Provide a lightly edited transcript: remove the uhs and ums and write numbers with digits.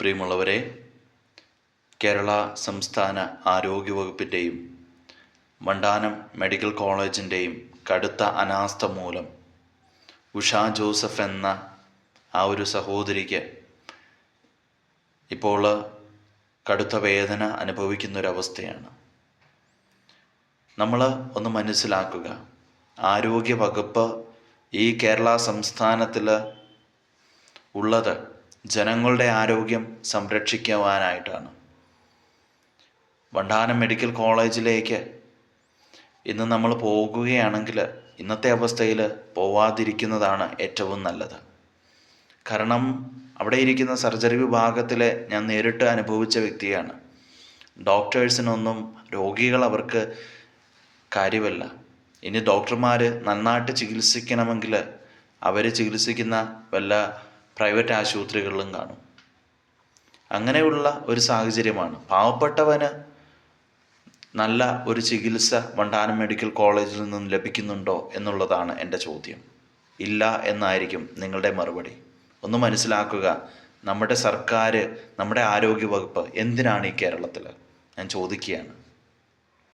പ്രിയമുള്ളവരെ, കേരള സംസ്ഥാന ആരോഗ്യവകുപ്പിൻ്റെയും വണ്ടാനം മെഡിക്കൽ കോളേജിൻ്റെയും കടുത്ത അനാസ്ഥ മൂലം ഉഷ ജോസഫ് എന്ന ആ ഒരു സഹോദരിക്ക് ഇപ്പോൾ കടുത്ത വേദന അനുഭവിക്കുന്നൊരവസ്ഥയാണ്. നമ്മൾ ഒന്ന് മനസ്സിലാക്കുക, ആരോഗ്യവകുപ്പ് ഈ കേരള സംസ്ഥാനത്തിൽ ഉള്ളത് ജനങ്ങളുടെ ആരോഗ്യം സംരക്ഷിക്കുവാനായിട്ടാണ്. വണ്ടാനം മെഡിക്കൽ കോളേജിലേക്ക് ഇന്ന് നമ്മൾ പോകുകയാണെങ്കിൽ ഇന്നത്തെ അവസ്ഥയിൽ പോവാതിരിക്കുന്നതാണ് ഏറ്റവും നല്ലത്. കാരണം അവിടെ ഇരിക്കുന്ന സർജറി വിഭാഗത്തിൽ ഞാൻ നേരിട്ട് അനുഭവിച്ച വ്യക്തിയാണ്. ഡോക്ടേഴ്സിനൊന്നും രോഗികൾ അവർക്ക് കാര്യമല്ല. ഇനി ഡോക്ടർമാർ നന്നായിട്ട് ചികിത്സിക്കണമെങ്കിൽ അവർ ചികിത്സിക്കുന്ന വല്ല പ്രൈവറ്റ് ആശുപത്രികളിലും കാണും. അങ്ങനെയുള്ള ഒരു സാഹചര്യമാണ്. പാവപ്പെട്ടവന് നല്ല ഒരു ചികിത്സ വണ്ടാനം മെഡിക്കൽ കോളേജിൽ നിന്നും ലഭിക്കുന്നുണ്ടോ എന്നുള്ളതാണ് എൻ്റെ ചോദ്യം. ഇല്ല എന്നായിരിക്കും നിങ്ങളുടെ മറുപടി. ഒന്ന് മനസ്സിലാക്കുക, നമ്മുടെ സർക്കാർ, നമ്മുടെ ആരോഗ്യവകുപ്പ് എന്തിനാണ് ഈ കേരളത്തിൽ? ഞാൻ ചോദിക്കുകയാണ്.